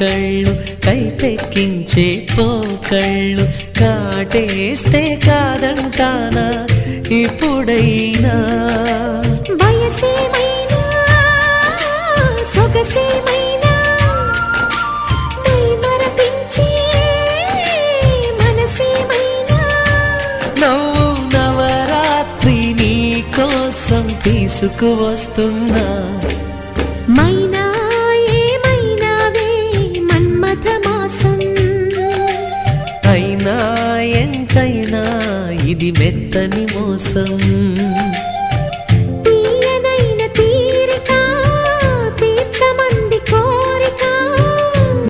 కళ్ళు కైపెక్కించే పోకళ్ళు కాటేస్తే కాదంటానా ఇప్పుడైనా వయసేమైనా సొగసేమైనా మరపించే మనసేమైనా నవ్వు నవరాత్రి నీ కోసం తీసుకువస్తున్నా మైనా ఏమైనావే మన్మథ మాసం అయినా ఎంతైనా ఇది మెత్తని మోసం